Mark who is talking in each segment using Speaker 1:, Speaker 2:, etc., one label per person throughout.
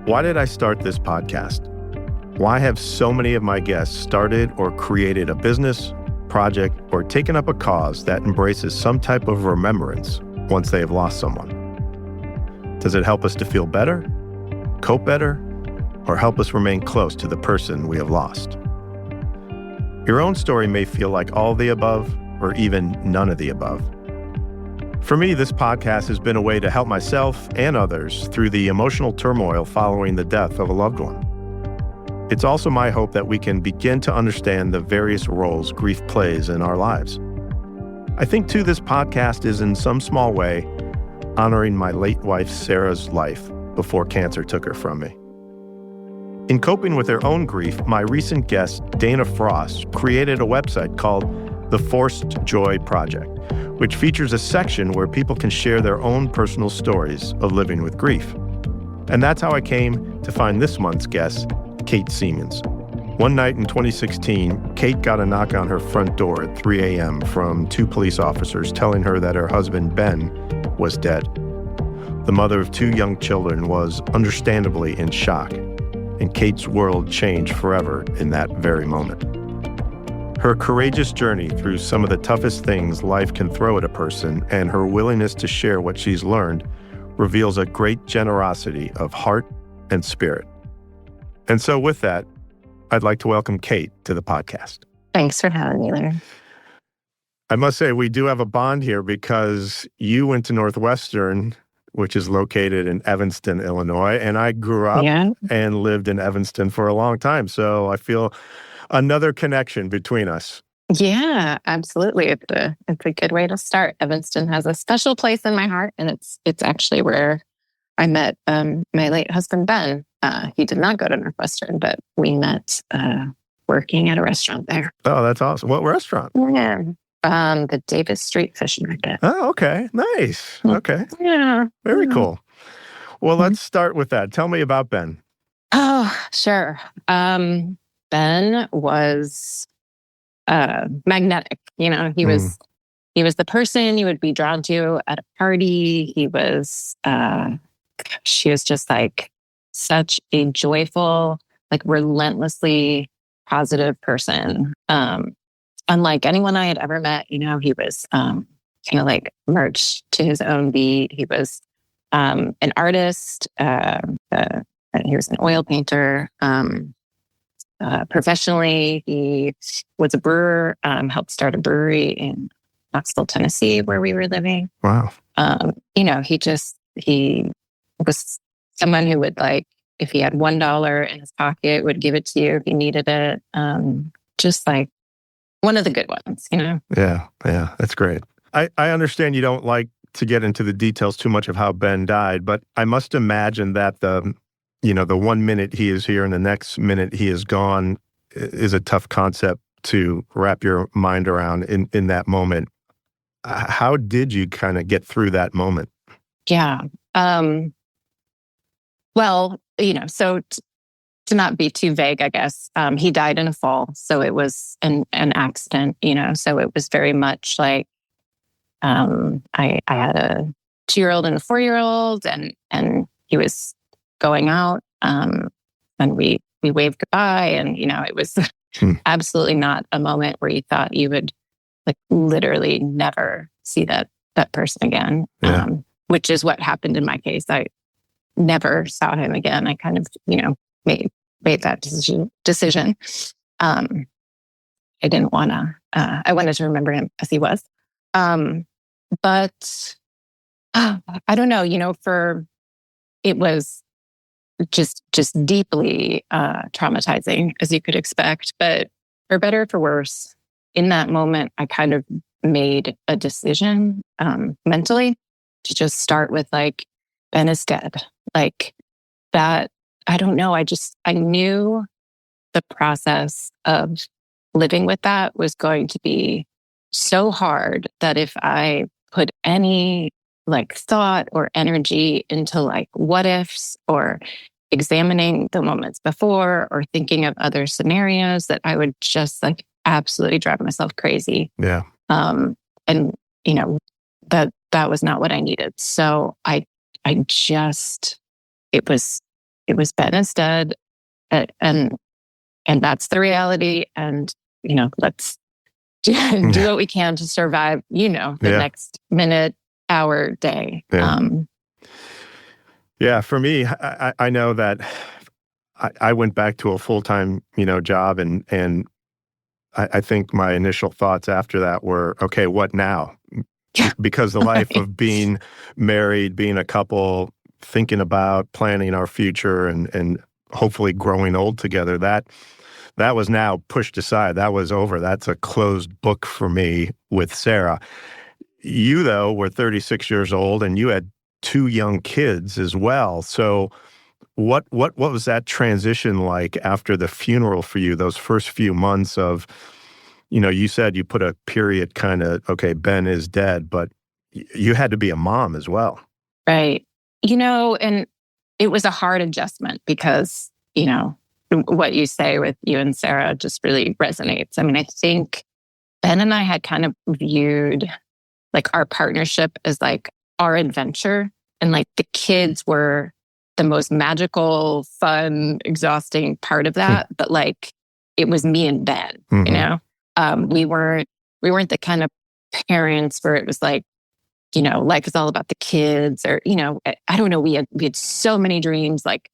Speaker 1: Why did I start this podcast? Why have so many of my guests started or created a business, project, or taken up a cause that embraces some type of remembrance once they have lost someone? Does it help us to feel better, cope better, or help us remain close to the person we have lost? Your own story may feel like all the above or even none of the above. For me, this podcast has been a way to help myself and others through the emotional turmoil following the death of a loved one. It's also my hope that we can begin to understand the various roles grief plays in our lives. I think, too, this podcast is in some small way honoring my late wife Sarah's life before cancer took her from me. In coping with her own grief, my recent guest, Dana Frost, created a website called The Forced Joy Project, which features a section where people can share their own personal stories of living with grief. And that's how I came to find this month's guest, Kate Seamons. One night in 2016, Kate got a knock on her front door at 3 a.m. from two police officers telling her that her husband, Ben, was dead. The mother of two young children was understandably in shock, and Kate's world changed forever in that very moment. Her courageous journey through some of the toughest things life can throw at a person and her willingness to share what she's learned reveals a great generosity of heart and spirit. And so with that, I'd like to welcome Kate to the podcast.
Speaker 2: Thanks for having me, Larry.
Speaker 1: I must say, we do have a bond here because you went to Northwestern, which is located in Evanston, Illinois, and I grew up and lived in Evanston for a long time. So I feel another connection between us.
Speaker 2: Yeah, absolutely. It's a good way to start. Evanston has a special place in my heart, and it's actually where I met my late husband, Ben. He did not go to Northwestern, but we met working at a restaurant there.
Speaker 1: Oh, that's awesome. What restaurant?
Speaker 2: Yeah. The Davis Street Fish Market.
Speaker 1: Oh, okay. Nice. Okay.
Speaker 2: Yeah.
Speaker 1: Very cool. Well, let's start with that. Tell me about Ben.
Speaker 2: Oh, sure. Ben was magnetic. He was the person you would be drawn to at a party. He was just like such a joyful, like relentlessly positive person. Unlike anyone I had ever met, he was kind of like marched to his own beat. He was an artist. He was an oil painter. He was a brewer, helped start a brewery in Knoxville, Tennessee, where we were living.
Speaker 1: Wow.
Speaker 2: He was someone who would, like, if he had $1 in his pocket, would give it to you if you needed it. Just like one of the good ones,
Speaker 1: Yeah, that's great. I understand you don't like to get into the details too much of how Ben died, but I must imagine that the 1 minute he is here and the next minute he is gone is a tough concept to wrap your mind around in that moment. How did you kind of get through that moment?
Speaker 2: Yeah. Well, so to not be too vague, I guess, he died in a fall. So it was an accident, so it was very much like I had a 2-year-old and a 4-year-old and he was going out and we waved goodbye. And, it was absolutely not a moment where you thought you would like literally never see that person again, which is what happened in my case. I never saw him again. I kind of, made that decision. I didn't want to, I wanted to remember him as he was. But I don't know, it was just deeply traumatizing, as you could expect, but for better or for worse, in that moment, I kind of made a decision mentally to just start with like, Ben is dead. Like that, I don't know. I knew the process of living with that was going to be so hard that if I put any like thought or energy into like what ifs or examining the moments before or thinking of other scenarios, that I would just like absolutely drive myself crazy.
Speaker 1: Yeah.
Speaker 2: And that was not what I needed. So it was Ben instead. And that's the reality. And, let's do what we can to survive, the next minute, hour, day.
Speaker 1: Yeah. Yeah, for me, I know that I went back to a full-time, job, and I think my initial thoughts after that were, okay, what now?
Speaker 2: Yeah.
Speaker 1: Because the life of being married, being a couple, thinking about planning our future and hopefully growing old together, that was now pushed aside. That was over. That's a closed book for me with Sarah. You, though, were 36 years old and you had two young kids as well. So what was that transition like after the funeral for you, those first few months of, you said you put a period kind of, okay, Ben is dead, but you had to be a mom as well.
Speaker 2: Right. And it was a hard adjustment because, what you say with you and Sarah just really resonates. I mean, I think Ben and I had kind of viewed like our partnership as like our adventure, and like the kids were the most magical, fun, exhausting part of that. But like it was me and Ben, we weren't the kind of parents where it was like, life is all about the kids, or, I don't know. We had so many dreams. Like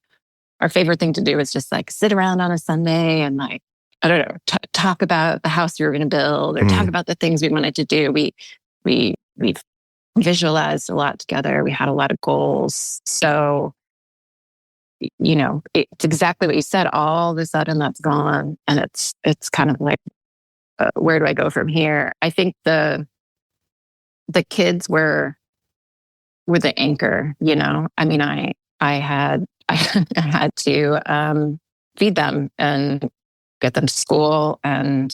Speaker 2: our favorite thing to do was just like sit around on a Sunday and like, I don't know, talk about the house we were going to build, or talk about the things we wanted to do. We visualized a lot together. We had a lot of goals. So, it's exactly what you said. All of a sudden that's gone. And it's kind of like, where do I go from here? I think the kids were the anchor, I mean, I had to feed them and get them to school and,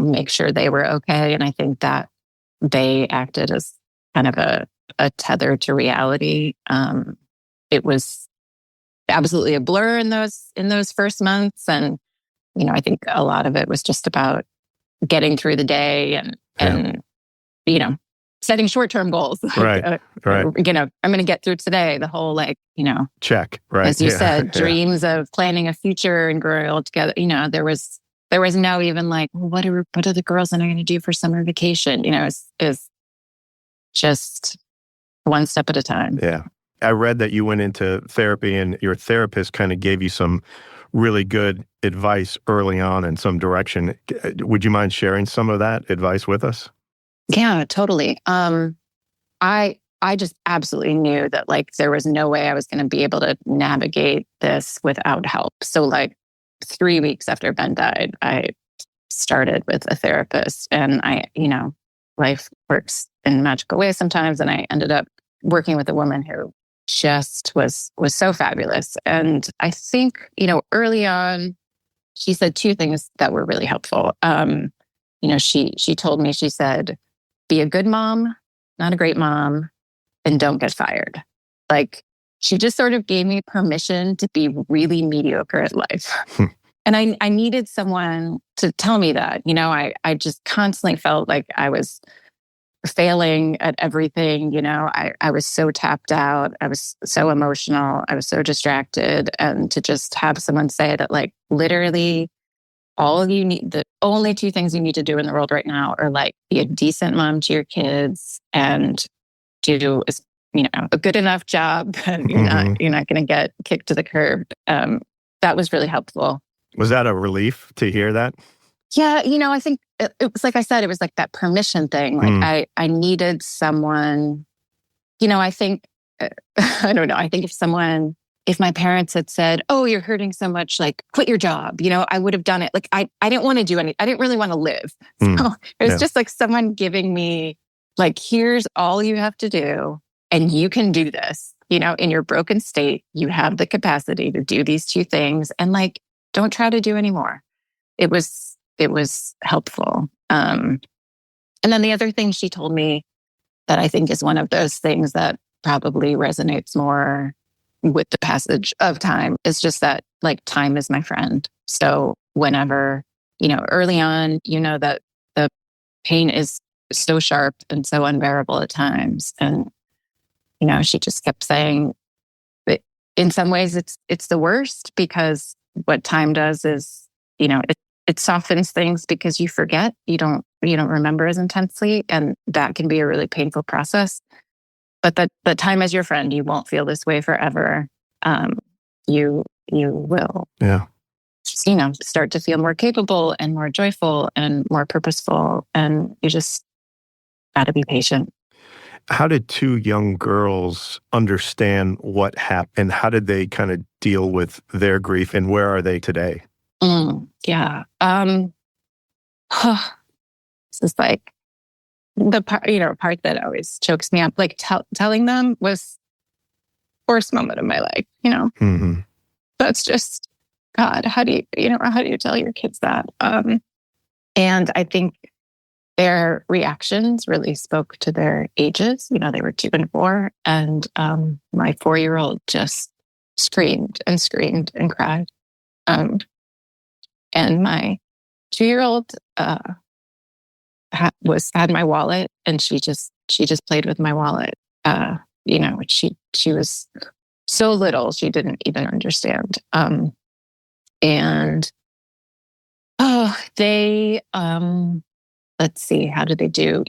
Speaker 2: make sure they were okay. And I think that they acted as kind of a tether to reality. It was absolutely a blur in those first months. And, I think a lot of it was just about getting through the day and setting short-term goals. Like,
Speaker 1: right.
Speaker 2: I'm going to get through today. The whole
Speaker 1: check, right?
Speaker 2: As you said, dreams of planning a future and growing old together. There was no even like, well, what are the girls and I going to do for summer vacation? Is just one step at a time.
Speaker 1: Yeah. I read that you went into therapy and your therapist kind of gave you some really good advice early on and some direction. Would you mind sharing some of that advice with us?
Speaker 2: Yeah, totally. I just absolutely knew that like there was no way I was going to be able to navigate this without help. So like 3 weeks after Ben died, I started with a therapist, and life works in magical ways sometimes. And I ended up working with a woman who just was so fabulous. And I think, early on, she said two things that were really helpful. She told me, she said, be a good mom, not a great mom, and don't get fired. Like she just sort of gave me permission to be really mediocre at life. And I needed someone to tell me that. I just constantly felt like I was failing at everything. I was so tapped out. I was so emotional. I was so distracted. And to just have someone say that, like, literally all you need, the only two things you need to do in the world right now are like be a decent mom to your kids and do a good enough job. And you're not going to get kicked to the curb. That was really helpful.
Speaker 1: Was that a relief to hear that?
Speaker 2: Yeah, I think it was like I said, it was like that permission thing. Like I needed someone, I think, I don't know. I think if my parents had said, oh, you're hurting so much, like quit your job, I would have done it. Like I didn't want to do anything. I didn't really want to live. So it was just like someone giving me like, here's all you have to do and you can do this, in your broken state, you have the capacity to do these two things and like, don't try to do any more. It was helpful. And then the other thing she told me that I think is one of those things that probably resonates more with the passage of time is just that like time is my friend. So whenever, early on, that the pain is so sharp and so unbearable at times. And, she just kept saying, in some ways it's the worst, because what time does is, it softens things because you forget, you don't remember as intensely, and that can be a really painful process. But the time as your friend, you won't feel this way forever. You will,
Speaker 1: Yeah.
Speaker 2: start to feel more capable and more joyful and more purposeful, and you just got to be patient.
Speaker 1: How did two young girls understand what happened? How did they kind of deal with their grief, and where are they today?
Speaker 2: Yeah. This is like the part that always chokes me up. Like telling them was the worst moment of my life.
Speaker 1: Mm-hmm.
Speaker 2: That's just, God. How do you tell your kids that? And I think their reactions really spoke to their ages. They were 2 and 4, and my 4-year-old just screamed and screamed and cried. And my 2-year-old had my wallet, and she just played with my wallet. She was so little, she didn't even understand. And they let's see, how did they do?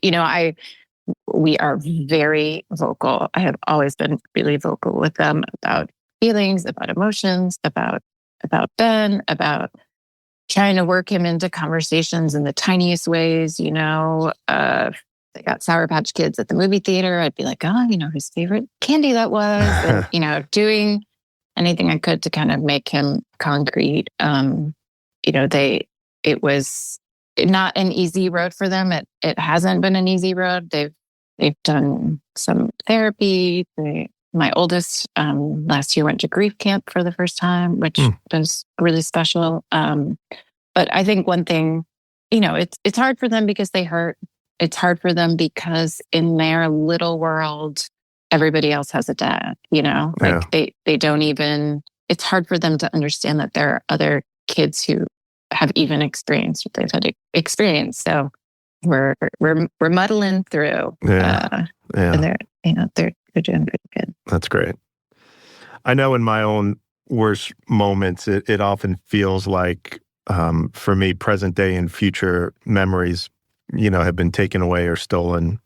Speaker 2: We are very vocal. I have always been really vocal with them about feelings, about emotions, about Ben, about trying to work him into conversations in the tiniest ways. They got Sour Patch Kids at the movie theater. I'd be like, his favorite candy that was, and, doing anything I could to kind of make him concrete. It was not an easy road for them. It hasn't been an easy road. They've done some therapy. My oldest last year went to grief camp for the first time, which was really special. But I think one thing, it's hard for them because they hurt. It's hard for them because in their little world, everybody else has a dad. They don't even. It's hard for them to understand that there are other kids who have even experienced what they've had experienced. So we're muddling through.
Speaker 1: Yeah.
Speaker 2: And they're doing pretty good.
Speaker 1: That's great. I know in my own worst moments, it often feels like, for me, present day and future memories, have been taken away or stolen,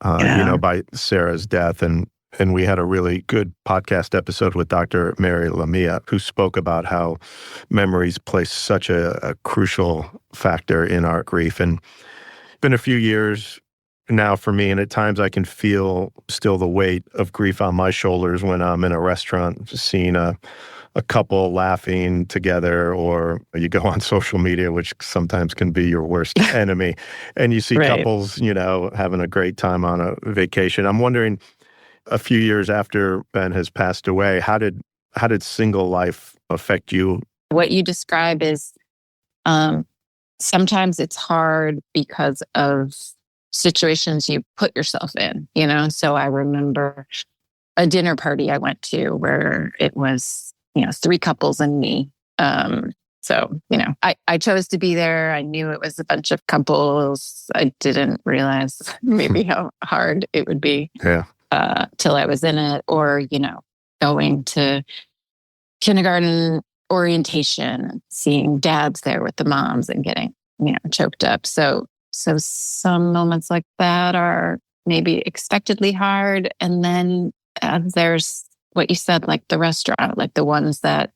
Speaker 1: by Sarah's death. And we had a really good podcast episode with Dr. Mary Lamia, who spoke about how memories play such a crucial factor in our grief. And it's been a few years now for me, and at times I can feel still the weight of grief on my shoulders when I'm in a restaurant seeing a couple laughing together, or you go on social media, which sometimes can be your worst enemy, and you see couples, having a great time on a vacation. I'm wondering, a few years after Ben has passed away, how did single life affect you?
Speaker 2: What you describe is sometimes it's hard because of situations you put yourself in, So I remember a dinner party I went to where it was, 3 couples and me. So, I chose to be there. I knew it was a bunch of couples. I didn't realize maybe how hard it would be.
Speaker 1: Yeah.
Speaker 2: Till I was in it, or, going to kindergarten orientation, seeing dads there with the moms and getting, choked up. So some moments like that are maybe expectedly hard. And then there's what you said, like the restaurant, like the ones that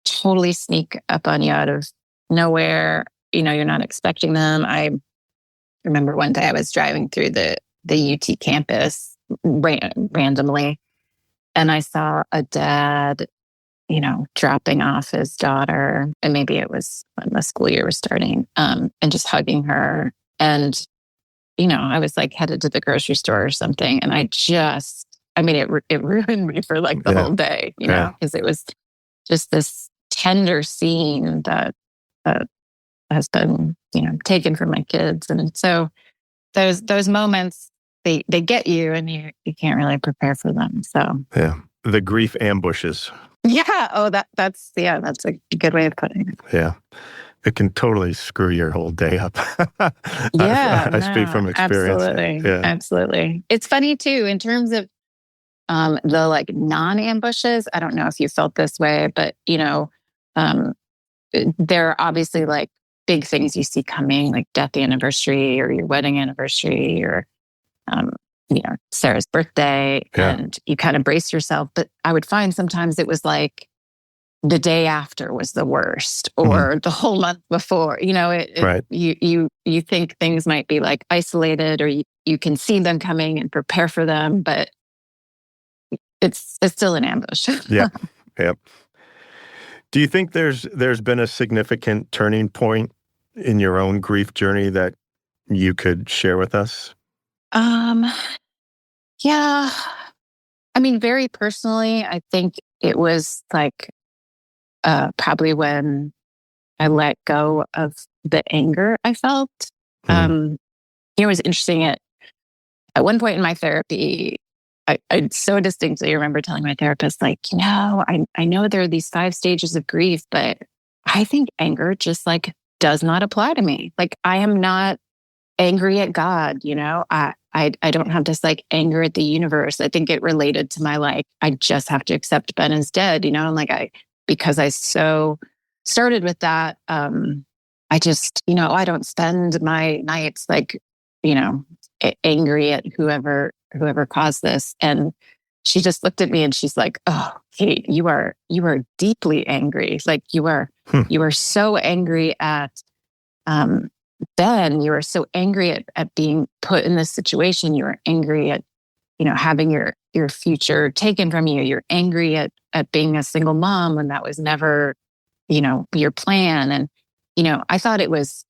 Speaker 2: totally sneak up on you out of nowhere. You're not expecting them. I remember one day I was driving through the UT campus randomly, and I saw a dad, dropping off his daughter, and maybe it was when the school year was starting, and just hugging her. And, I was like headed to the grocery store or something, and it ruined me for like the whole day, because it was just this tender scene that has been, taken from my kids. And so those moments, they get you, and you can't really prepare for them. So
Speaker 1: the grief ambushes.
Speaker 2: Yeah. Oh, that's a good way of putting it.
Speaker 1: Yeah. It can totally screw your whole day up.
Speaker 2: Yeah.
Speaker 1: I speak from experience.
Speaker 2: Absolutely. Yeah. Absolutely. It's funny too, in terms of The like non-ambushes, I don't know if you felt this way, but um, there are obviously like big things you see coming, like death anniversary or your wedding anniversary or um, Sarah's birthday,
Speaker 1: Yeah.
Speaker 2: and you kind of brace yourself. But I would find sometimes it was like the day after was the worst, or the whole month before.
Speaker 1: Right.
Speaker 2: You think things might be like isolated, or you can see them coming and prepare for them, but it's still an ambush.
Speaker 1: Yeah. Yep. Do you think there's been a significant turning point in your own grief journey that you could share with us?
Speaker 2: Um, yeah. I mean, very personally, I think it was like probably when I let go of the anger I felt. It was interesting. At one point in my therapy, I so distinctly remember telling my therapist, like, I know there are these 5 stages of grief, but I think anger just like does not apply to me. Like, I am not angry at God, I don't have this like anger at the universe. I think it related to my like, I just have to accept Ben is dead, and like because I so started with that, I just, I don't spend my nights like, angry at whoever caused this. And she just looked at me and she's like, "Oh, Kate, you are deeply angry. Like you are so angry at Ben, you were so angry at being put in this situation. You were angry at, having your future taken from you. You're angry at being a single mom when that was never, your plan." And, I thought it was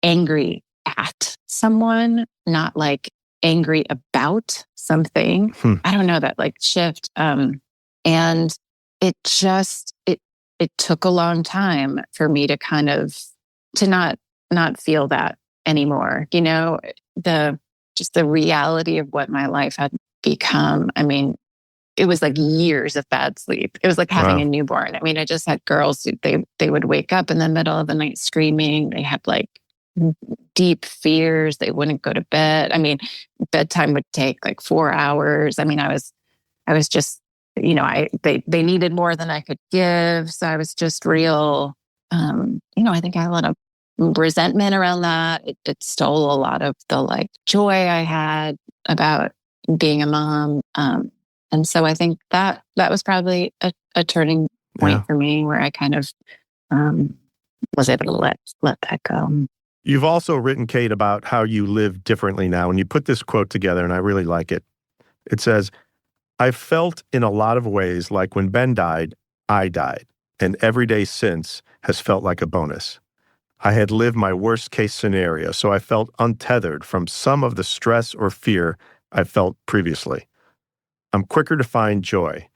Speaker 2: angry at someone, not like angry about something. I don't know, that like shift. And it just, it took a long time for me to kind of to not feel that anymore. The reality of what my life had become. I mean, it was like years of bad sleep. It was like having a newborn. I mean, I just had girls who they would wake up in the middle of the night screaming. They had like deep fears. They wouldn't go to bed. I mean, bedtime would take like 4 hours. I mean, I was just, they needed more than I could give. So I was just real, I think I had a lot of resentment around that. It stole a lot of the like joy I had about being a mom. And so I think that was probably a turning point for me, where I kind of was able to let that go.
Speaker 1: You've also written, Kate, about how you live differently now, and you put this quote together, and I really like it. It says, "I've felt in a lot of ways like when Ben died, I died, and every day since has felt like a bonus. I had lived my worst case scenario, so I felt untethered from some of the stress or fear I felt previously. I'm quicker to find joy.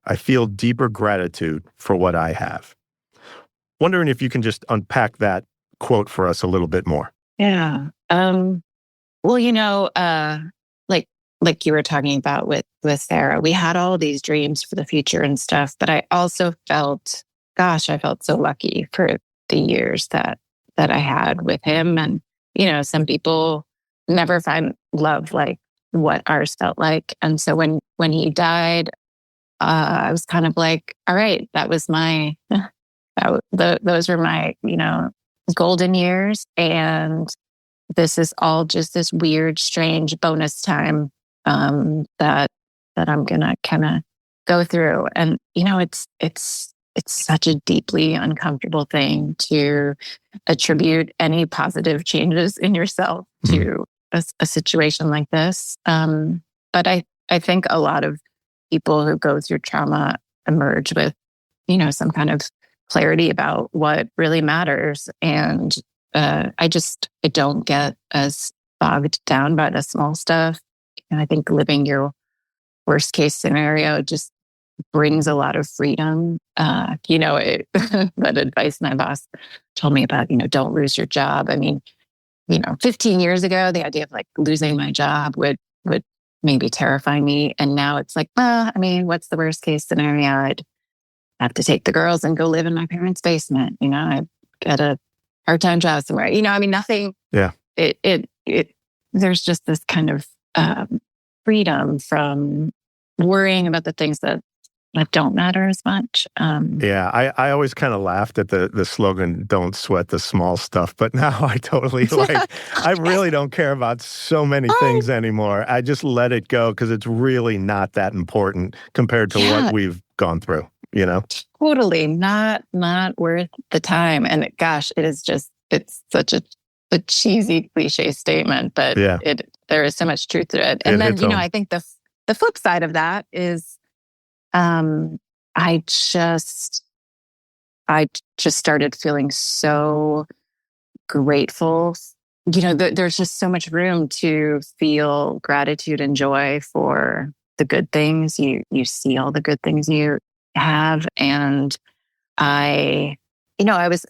Speaker 1: I feel deeper gratitude for what I have." Wondering if you can just unpack that quote for us a little bit more.
Speaker 2: Yeah. Well, like you were talking about with Sarah, we had all these dreams for the future and stuff, but I also felt, I felt so lucky for the years that I had with him. And, some people never find love like what ours felt like. And so when he died, I was kind of like, all right, that was my, those were my, golden years. And this is all just this weird, strange bonus time that I'm gonna kind of go through. And it's such a deeply uncomfortable thing to attribute any positive changes in yourself to a situation like this. But I think a lot of people who go through trauma emerge with, some kind of clarity about what really matters. And I don't get as bogged down by the small stuff. And I think living your worst case scenario just brings a lot of freedom. That advice my boss told me about, don't lose your job. I mean, 15 years ago, the idea of like losing my job would maybe terrify me. And now it's like, well, I mean, what's the worst case scenario? I'd have to take the girls and go live in my parents' basement. I'd get a part-time job somewhere. I mean, nothing.
Speaker 1: Yeah.
Speaker 2: It there's just this kind of freedom from worrying about the things that don't matter as much.
Speaker 1: Yeah, I always kind of laughed at the slogan, "Don't sweat the small stuff," but now I totally I really don't care about so many things anymore. I just let it go because it's really not that important compared to what we've gone through, you know?
Speaker 2: Totally not worth the time. And gosh, it's such a cheesy cliche statement, but there is so much truth to it. And then, I think the flip side of that is, I just started feeling so grateful. There's just so much room to feel gratitude and joy for the good things. You see all the good things you have. And I was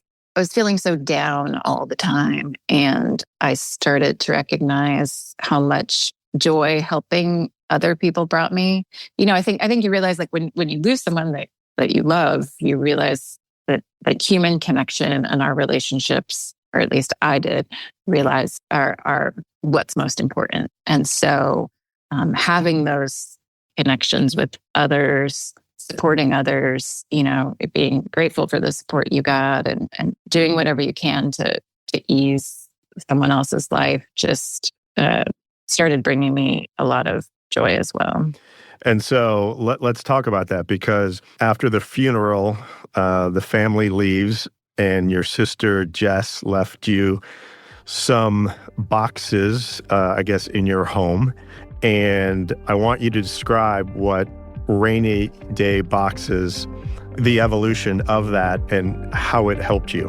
Speaker 2: feeling so down all the time. And I started to recognize how much joy helping other people brought me. I think you realize, like, when you lose someone that you love, you realize that human connection and our relationships, or at least I did realize, are what's most important. And so having those connections with others, supporting others, being grateful for the support you got, and doing whatever you can to ease someone else's life just started bringing me a lot of joy as well.
Speaker 1: And so let's talk about that, because after the funeral, the family leaves and your sister Jess left you some boxes, I guess, in your home. And I want you to describe what rainy day boxes, the evolution of that, and how it helped you.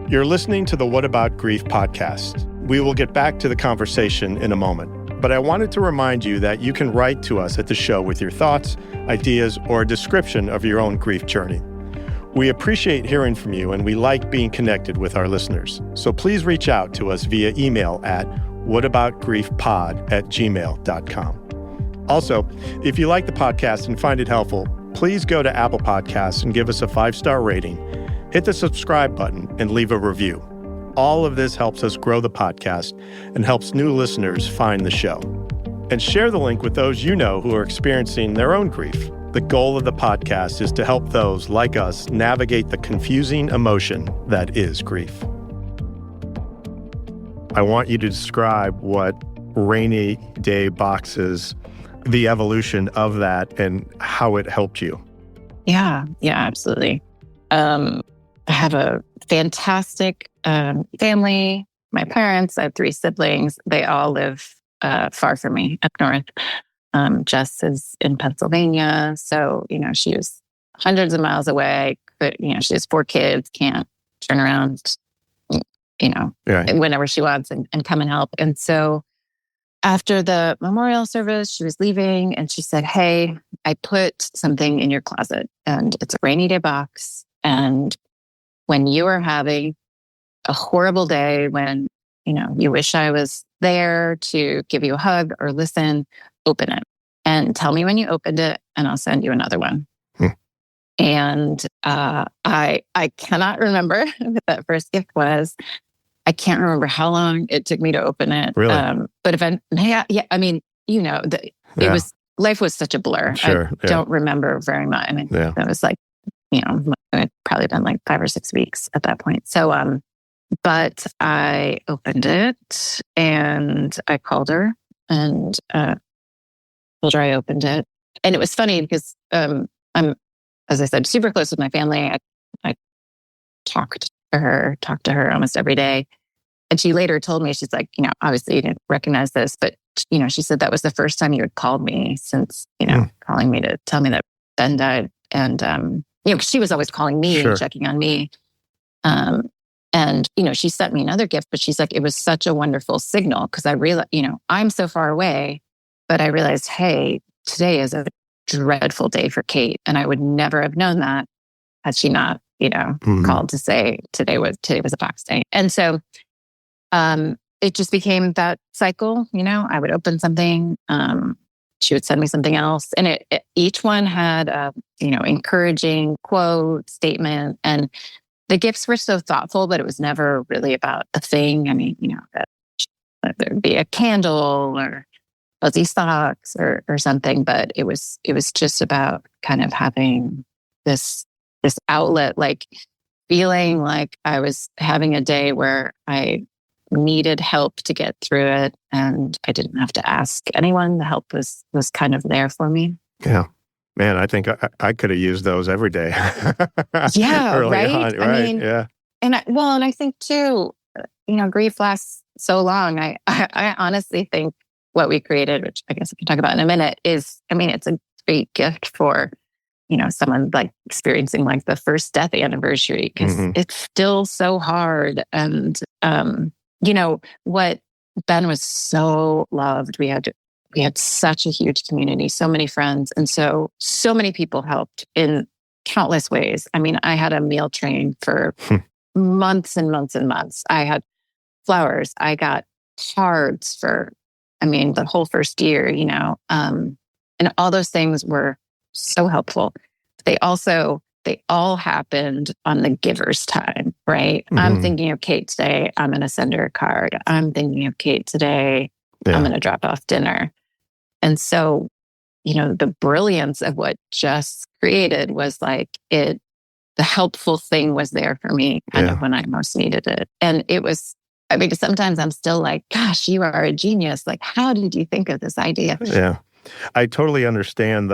Speaker 1: You're listening to the What About Grief podcast. We will get back to the conversation in a moment. But I wanted to remind you that you can write to us at the show with your thoughts, ideas, or a description of your own grief journey. We appreciate hearing from you, and we like being connected with our listeners. So please reach out to us via email at whataboutgriefpod@gmail.com. Also, if you like the podcast and find it helpful, please go to Apple Podcasts and give us a 5-star rating, hit the subscribe button, and leave a review. All of this helps us grow the podcast and helps new listeners find the show. And share the link with those you know who are experiencing their own grief. The goal of the podcast is to help those like us navigate the confusing emotion that is grief. I want you to describe what rainy day boxes, the evolution of that, and how it helped you.
Speaker 2: Yeah, absolutely. I have a fantastic family. My parents, I have 3 siblings. They all live far from me up north. Jess is in Pennsylvania. So, she was hundreds of miles away. But, she has 4 kids, can't turn around, whenever she wants and come and help. And so after the memorial service, she was leaving and she said, "Hey, I put something in your closet, and it's a rainy day box. And when you are having a horrible day, when, you wish I was there to give you a hug or listen, open it and tell me when you opened it, and I'll send you another one." And I cannot remember what that first gift was. I can't remember how long it took me to open it.
Speaker 1: Really?
Speaker 2: But it was, life was such a blur.
Speaker 1: Sure,
Speaker 2: I don't remember very much. I mean, that was like, it had probably been like 5 or 6 weeks at that point. So, but I opened it and I called her and told her I opened it. And it was funny because I'm, as I said, super close with my family. I talked to her almost every day. And she later told me, she's like, obviously you didn't recognize this, but, she said that was the first time you had called me since, calling me to tell me that Ben died. And, 'cause she was always calling me and checking on me. And, she sent me another gift, but she's like, it was such a wonderful signal because I realized, I'm so far away, but I realized, hey, today is a dreadful day for Kate. And I would never have known that had she not, called to say today was a box day. And so, it just became that cycle. I would open something, she would send me something else. And each one had a, encouraging quote, statement. And the gifts were so thoughtful, but it was never really about the thing. I mean, that there'd be a candle or fuzzy socks or something. But it was just about kind of having this outlet, like feeling like I was having a day where I needed help to get through it, and I didn't have to ask anyone. The help was kind of there for me.
Speaker 1: Yeah. Man, I think I could have used those every day.
Speaker 2: Yeah,
Speaker 1: Early
Speaker 2: right.
Speaker 1: on,
Speaker 2: I
Speaker 1: right?
Speaker 2: mean,
Speaker 1: Yeah.
Speaker 2: and I think too, grief lasts so long. I honestly think what we created, which I guess we can talk about in a minute, is, I mean, it's a great gift for, someone like experiencing like the first death anniversary, because
Speaker 1: Hmm.
Speaker 2: it's still so hard. And, what Ben was so loved. We had such a huge community, so many friends. And so many people helped in countless ways. I mean, I had a meal train for months and months and months. I had flowers. I got cards for, I mean, the whole first year, and all those things were so helpful. They all happened on the giver's time, right? I'm
Speaker 1: Hmm.
Speaker 2: thinking of Kate today. I'm going to send her a card. I'm thinking of Kate today. I'm
Speaker 1: Yeah.
Speaker 2: going to drop off dinner. And so, the brilliance of what Just created was like the helpful thing was there for me kind of
Speaker 1: Yeah.
Speaker 2: when I most needed it. And it was, I mean, sometimes I'm still like, gosh, you are a genius. Like, how did you think of this idea?
Speaker 1: Yeah. I totally understand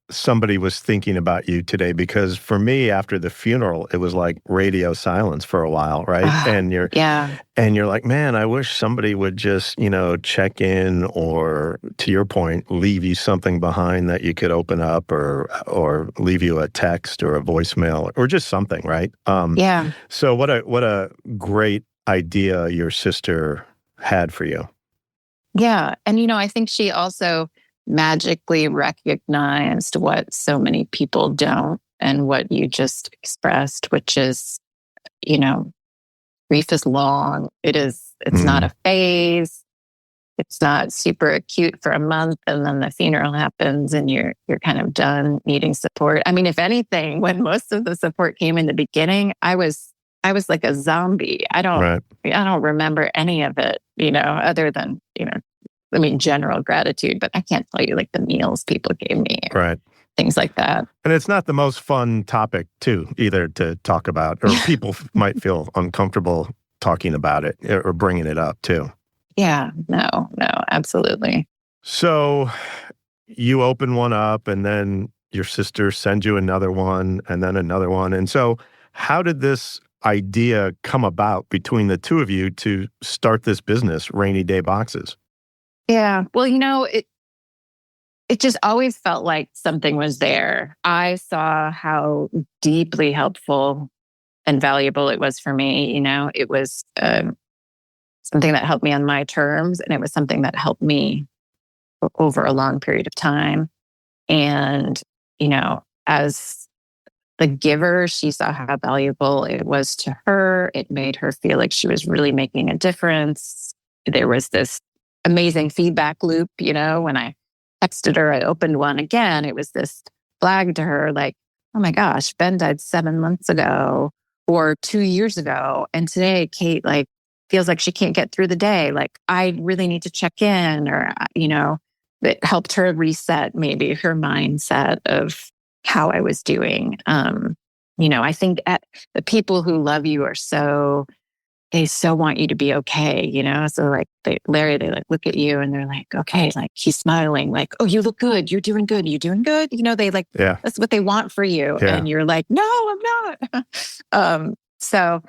Speaker 1: somebody was thinking about you today, because for me, after the funeral, it was like radio silence for a while, right?
Speaker 2: Ah, yeah,
Speaker 1: And you're like, man, I wish somebody would just, check in, or, to your point, leave you something behind that you could open up, or leave you a text or a voicemail or just something, right?
Speaker 2: yeah,
Speaker 1: So what a great idea your sister had for you.
Speaker 2: yeah. And, I think she also magically recognized what so many people don't, and what you just expressed, which is, you know, grief is long. It's not
Speaker 1: Mm,
Speaker 2: a phase. It's not super acute for a month and then the funeral happens and you're kind of done needing support. I mean, if anything, when most of the support came in the beginning, I was like a zombie.
Speaker 1: right,
Speaker 2: I don't remember any of it, other than, I mean, general gratitude, but I can't tell you like the meals people gave me or
Speaker 1: right.
Speaker 2: things like that.
Speaker 1: And it's not the most fun topic, too, either, to talk about, or people might feel uncomfortable talking about it, or bringing it up, too.
Speaker 2: Yeah, no, absolutely.
Speaker 1: So you open one up, and then your sister sends you another one, and then another one. And so how did this idea come about between the two of you to start this business, Rainy Day Boxes?
Speaker 2: Yeah. Well, it just always felt like something was there. I saw how deeply helpful and valuable it was for me. It was something that helped me on my terms, and it was something that helped me over a long period of time. And, as the giver, she saw how valuable it was to her. It made her feel like she was really making a difference. There was this amazing feedback loop, when I texted her, I opened one again. It was this flag to her like, oh my gosh, Ben died 7 months ago or 2 years ago. And today, Kate like feels like she can't get through the day. Like, I really need to check in, or, it helped her reset maybe her mindset of how I was doing. I think the people who love you they so want you to be okay, So like they like look at you and they're like, okay, like he's smiling, like, oh, you look good. You're doing good. You doing good? They like,
Speaker 1: Yeah,
Speaker 2: that's what they want for you.
Speaker 1: yeah,
Speaker 2: And you're like, no, I'm not. So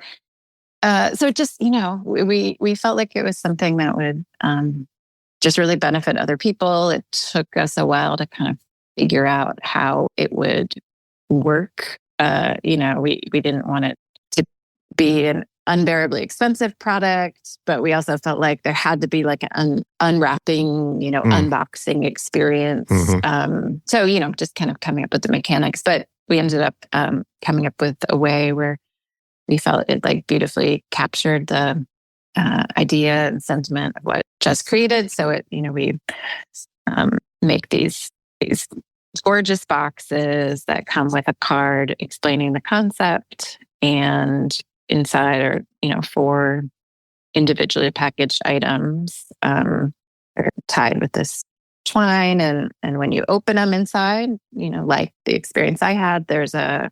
Speaker 2: it just, we felt like it was something that would, just really benefit other people. It took us a while to kind of figure out how it would work. We didn't want it to be an unbearably expensive product, but we also felt like there had to be like an unwrapping,
Speaker 1: mm,
Speaker 2: unboxing experience.
Speaker 1: hmm,
Speaker 2: Just kind of coming up with the mechanics. But we ended up coming up with a way where we felt it like beautifully captured the idea and sentiment of what Just created. So we make these gorgeous boxes that come with a card explaining the concept, and inside are 4 individually packaged items are tied with this twine, and when you open them inside, like the experience I had, there's a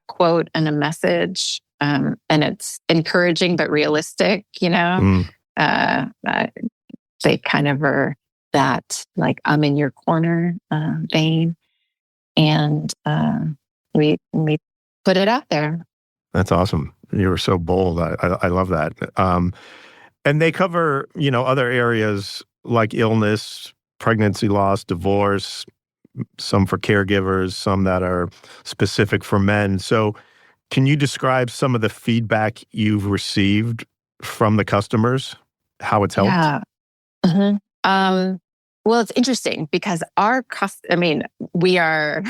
Speaker 2: quote and a message, and it's encouraging but realistic.
Speaker 1: Mm,
Speaker 2: They kind of are that, like, I'm in your corner vein, and we put it out there.
Speaker 1: that's awesome. You were so bold. I love that. And they cover, other areas like illness, pregnancy loss, divorce, some for caregivers, some that are specific for men. So can you describe some of the feedback you've received from the customers, how it's helped?
Speaker 2: Yeah. Mhm. Well, it's interesting because we are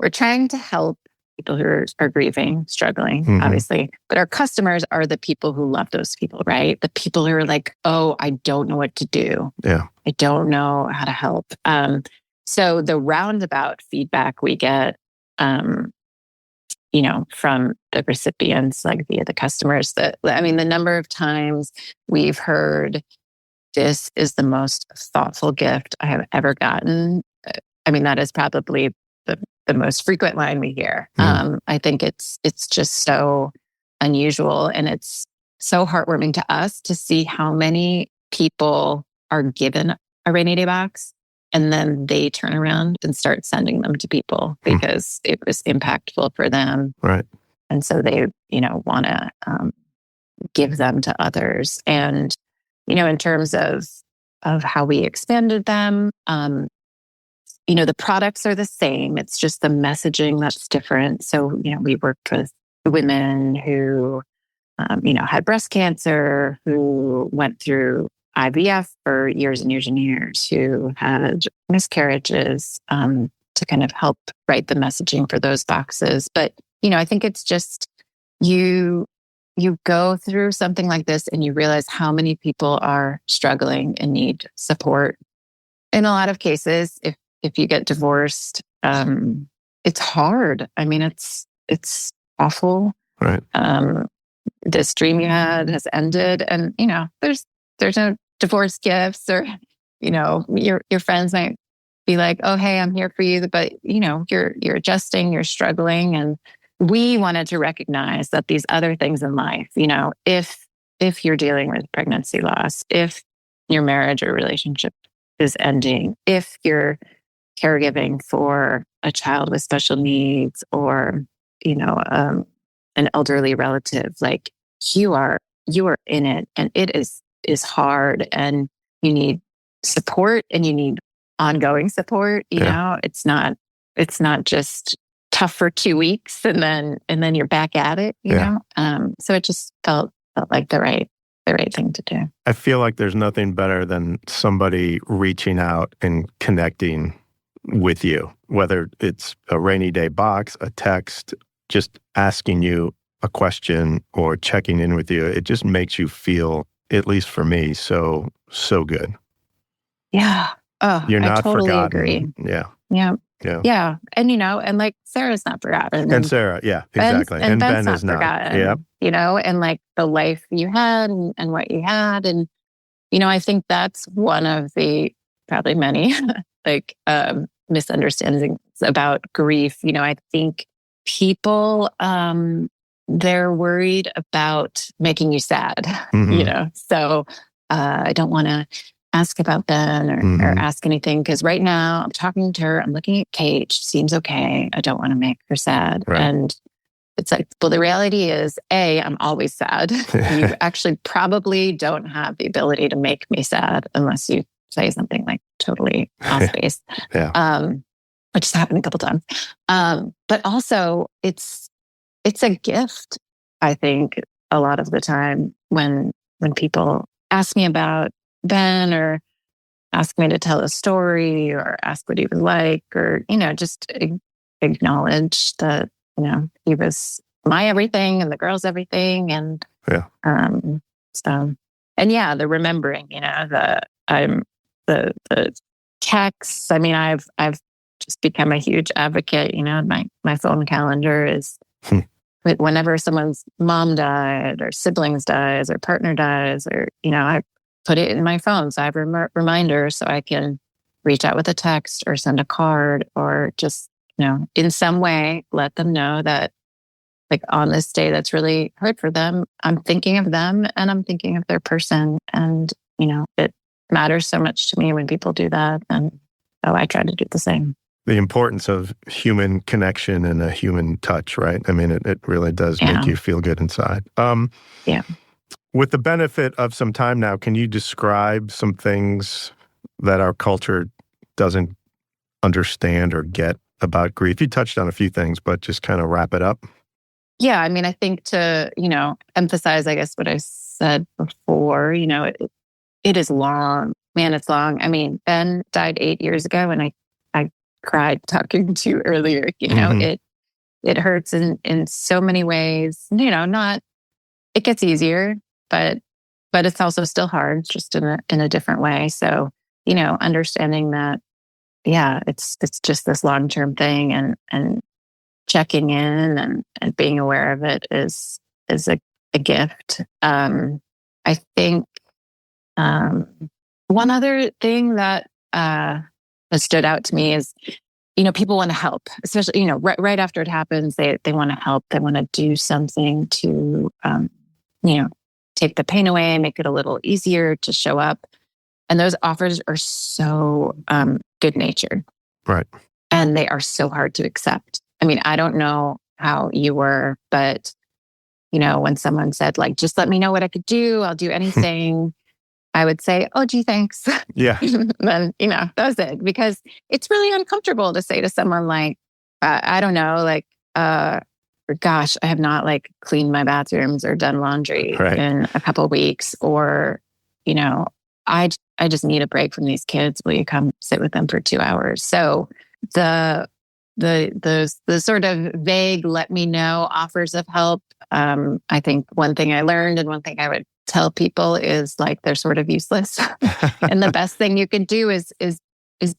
Speaker 2: we're trying to help people who are grieving, struggling,
Speaker 1: Hmm.
Speaker 2: obviously, but our customers are the people who love those people, right? The people who are like, oh, I don't know what to do.
Speaker 1: Yeah.
Speaker 2: I don't know how to help. So the roundabout feedback we get, from the recipients, like via the customers, the number of times we've heard, this is the most thoughtful gift I have ever gotten. That is probably the most frequent line we hear. I think it's just so unusual, and it's so heartwarming to us to see how many people are given a rainy day box, and then they turn around and start sending them to people because it was impactful for them.
Speaker 1: Right.
Speaker 2: And so they, want to give them to others. And, in terms of how we expanded them, the products are the same. It's just the messaging that's different. So, we worked with women who, had breast cancer, who went through IVF for years and years and years, who had miscarriages, to kind of help write the messaging for those boxes. But, I think it's just you go through something like this and you realize how many people are struggling and need support. In a lot of cases, if you get divorced, it's hard. It's awful.
Speaker 1: Right.
Speaker 2: This dream you had has ended, and there's no divorce gifts, or your friends might be like, oh, hey, I'm here for you, but you're adjusting, you're struggling. And we wanted to recognize that these other things in life, if you're dealing with pregnancy loss, if your marriage or relationship is ending, if you're caregiving for a child with special needs, or an elderly relative, like, you are in it, and it is hard, and you need support, and you need ongoing support. It's not just tough for 2 weeks and then you're back at it. So it just felt like the right thing to do.
Speaker 1: I feel like there's nothing better than somebody reaching out and connecting with you, whether it's a rainy day box, a text, just asking you a question or checking in with you. It just makes you feel, at least for me, so good.
Speaker 2: Yeah. Oh,
Speaker 1: You're not
Speaker 2: I totally
Speaker 1: forgotten.
Speaker 2: agree.
Speaker 1: Yeah.
Speaker 2: Yeah.
Speaker 1: Yeah.
Speaker 2: Yeah. And, and like, Sarah's not forgotten.
Speaker 1: And Sarah, yeah, exactly.
Speaker 2: And Ben's
Speaker 1: Ben is not.
Speaker 2: forgotten.
Speaker 1: Yeah.
Speaker 2: And like the life you had and what you had. And, I think that's one of the probably many like misunderstandings about grief. I think people, they're worried about making you sad, So I don't want to ask about Ben or ask anything, because right now I'm talking to her, I'm looking at Kate, she seems okay. I don't want to make her sad.
Speaker 1: Right.
Speaker 2: And it's like, well, the reality is, I'm always sad. You actually probably don't have the ability to make me sad unless you say something like totally off base.
Speaker 1: Yeah.
Speaker 2: Which has happened a couple times. But also it's a gift, I think, a lot of the time when people ask me about Ben, or ask me to tell a story, or ask what he was like, or, just acknowledge that, he was my everything and the girl's everything. And, so, and yeah, the remembering, the texts. I've just become a huge advocate, my phone calendar is whenever someone's mom died, or siblings dies, or partner dies, or, I put it in my phone. So I have a reminder so I can reach out with a text or send a card or just, in some way, let them know that like on this day that's really hard for them, I'm thinking of them and I'm thinking of their person. And, it matters so much to me when people do that. And so I try to do the same.
Speaker 1: The importance of human connection and a human touch, right? I mean, it really does make you feel good inside.
Speaker 2: Yeah.
Speaker 1: With the benefit of some time now, can you describe some things that our culture doesn't understand or get about grief? You touched on a few things, but just kind of wrap it up.
Speaker 2: Yeah. I mean, I think to, emphasize, I guess, what I said before, it is long. Man, it's long. I mean, Ben died 8 years ago and I cried talking to you earlier. It hurts in so many ways. It gets easier, but it's also still hard, just in a different way. So, understanding that, it's just this long-term thing, and checking in and being aware of it is a gift. I think one other thing that stood out to me is, people want to help, especially, right after it happens, they want to help. They want to do something to, take the pain away, make it a little easier to show up. And those offers are so good natured.
Speaker 1: Right.
Speaker 2: And they are so hard to accept. I mean, I don't know how you were, but, when someone said like, just let me know what I could do, I'll do anything. I would say, oh, gee, thanks.
Speaker 1: Yeah.
Speaker 2: Then, that was it. Because it's really uncomfortable to say to someone like, I don't know, like, gosh, I have not like cleaned my bathrooms or done laundry in a couple of weeks. Or, I just need a break from these kids. Will you come sit with them for 2 hours? So the sort of vague, let me know offers of help. I think one thing I learned and one thing I would tell people is like, they're sort of useless. And the best thing you can do is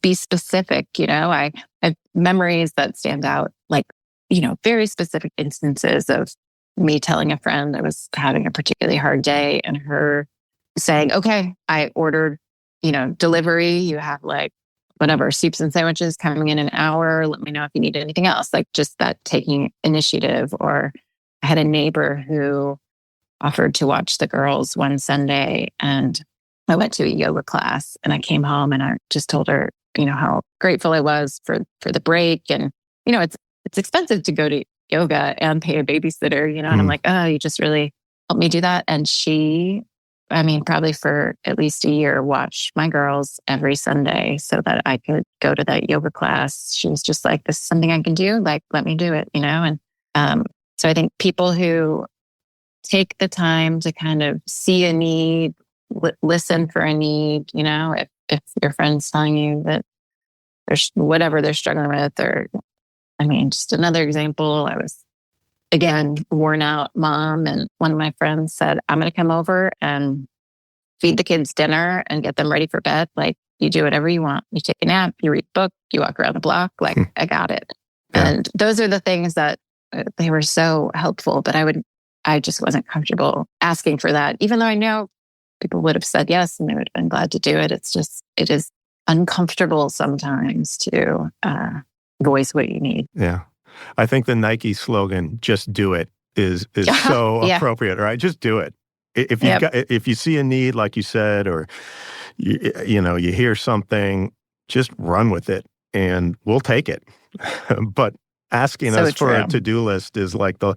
Speaker 2: be specific. I have memories that stand out, like, very specific instances of me telling a friend I was having a particularly hard day and her saying, okay, I ordered, delivery. You have like whatever, soups and sandwiches coming in an hour. Let me know if you need anything else. Like just that taking initiative. Or I had a neighbor who offered to watch the girls one Sunday, and I went to a yoga class and I came home and I just told her, how grateful I was for the break. And, it's expensive to go to yoga and pay a babysitter, and I'm like, oh, you just really helped me do that. And she, probably for at least a year, watched my girls every Sunday so that I could go to that yoga class. She was just like, this is something I can do. Like, let me do it, And so I think people who take the time to kind of see a need, listen for a need, if your friend's telling you that there's whatever they're struggling with, or, just another example, I was, again, worn out mom, and one of my friends said, I'm going to come over and feed the kids dinner and get them ready for bed. Like, you do whatever you want. You take a nap, you read a book, you walk around the block. Like, I got it. Yeah. And those are the things that they were so helpful, but I just wasn't comfortable asking for that, even though I know people would have said yes and they would have been glad to do it. It is uncomfortable sometimes to voice what you need.
Speaker 1: Yeah. I think the Nike slogan, just do it, is so appropriate, right? Just do it. If you see a need, like you said, or you hear something, just run with it and we'll take it. But asking us for a to-do list is like the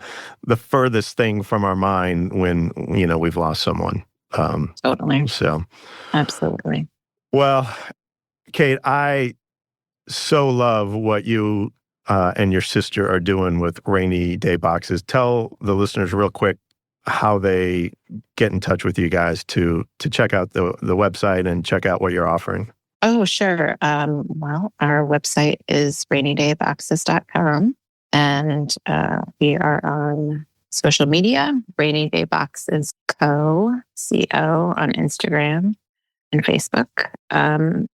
Speaker 1: furthest thing from our mind when, we've lost someone.
Speaker 2: Totally.
Speaker 1: So.
Speaker 2: Absolutely.
Speaker 1: Well, Kate, I so love what you and your sister are doing with Rainy Day Boxes. Tell the listeners real quick how they get in touch with you guys to check out the website and check out what you're offering.
Speaker 2: Oh, sure. Well, our website is rainydayboxes.com, and we are on social media, Rainy Day Boxes Co. on Instagram and Facebook. And,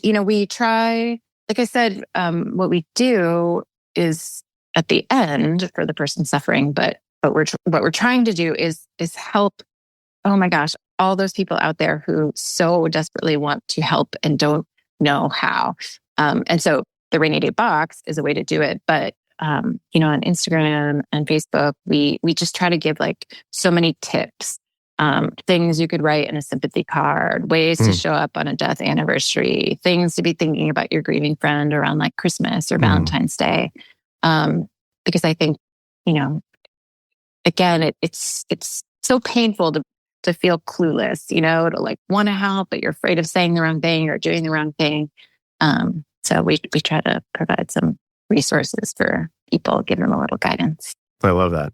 Speaker 2: we try, like I said, what we do is at the end for the person suffering, but what we're trying to do is help, oh my gosh, all those people out there who so desperately want to help and don't know how. And so the rainy day box is a way to do it. But, on Instagram and Facebook, we just try to give like so many tips, things you could write in a sympathy card, ways to show up on a death anniversary, things to be thinking about your grieving friend around like Christmas or Valentine's Day. Because I think, again, it's so painful to feel clueless, to like want to help, but you're afraid of saying the wrong thing or doing the wrong thing. So we try to provide some resources for people, give them a little guidance.
Speaker 1: I love that.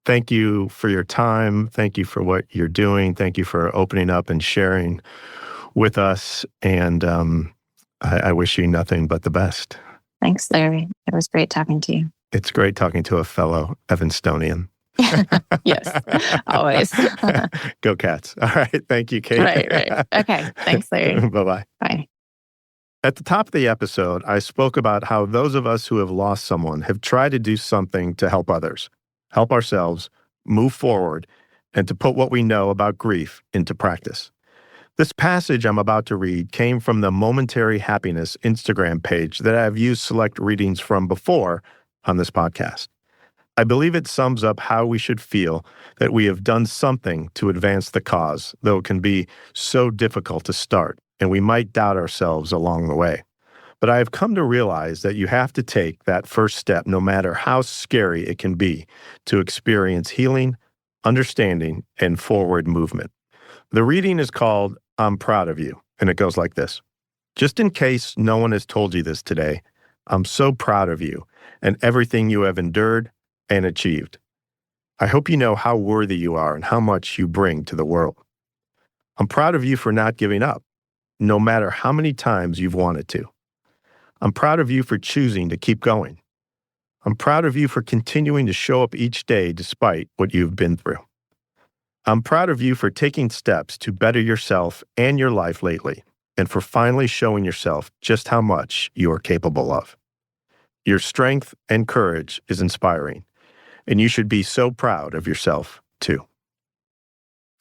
Speaker 1: Thank you for your time. Thank you for what you're doing. Thank you for opening up and sharing with us. And I wish you nothing but the best.
Speaker 2: Thanks, Larry. It was great talking to you.
Speaker 1: It's great talking to a fellow Evanstonian.
Speaker 2: Yes, always.
Speaker 1: Go Cats. All right. Thank you, Kate.
Speaker 2: Right. Okay. Thanks, Larry.
Speaker 1: Bye-bye.
Speaker 2: Bye.
Speaker 1: At the top of the episode, I spoke about how those of us who have lost someone have tried to do something to help others, help ourselves, move forward, and to put what we know about grief into practice. This passage I'm about to read came from the Momentary Happiness Instagram page that I've used select readings from before on this podcast. I believe it sums up how we should feel that we have done something to advance the cause, though it can be so difficult to start, and we might doubt ourselves along the way. But I have come to realize that you have to take that first step, no matter how scary it can be, to experience healing, understanding, and forward movement. The reading is called I'm Proud of You, and it goes like this. Just in case no one has told you this today, I'm so proud of you and everything you have endured and achieved. I hope you know how worthy you are and how much you bring to the world. I'm proud of you for not giving up, no matter how many times you've wanted to. I'm proud of you for choosing to keep going. I'm proud of you for continuing to show up each day despite what you've been through. I'm proud of you for taking steps to better yourself and your life lately, and for finally showing yourself just how much you are capable of. Your strength and courage is inspiring, and you should be so proud of yourself, too.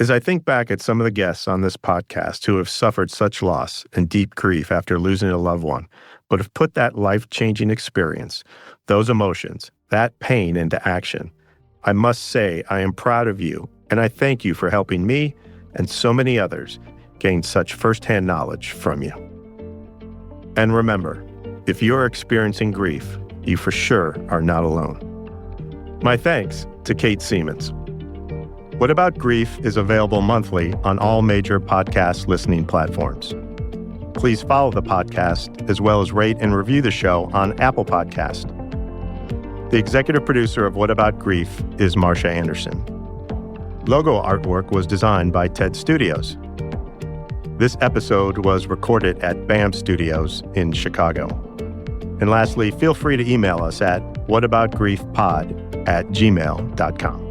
Speaker 1: As I think back at some of the guests on this podcast who have suffered such loss and deep grief after losing a loved one, but have put that life-changing experience, those emotions, that pain into action, I must say I am proud of you, and I thank you for helping me and so many others gain such firsthand knowledge from you. And remember, if you're experiencing grief, you for sure are not alone. My thanks to Kate Seamons. What About Grief is available monthly on all major podcast listening platforms. Please follow the podcast as well as rate and review the show on Apple Podcast. The executive producer of What About Grief is Marsha Anderson. Logo artwork was designed by TED Studios. This episode was recorded at BAM Studios in Chicago. And lastly, feel free to email us at whataboutgriefpod@gmail.com.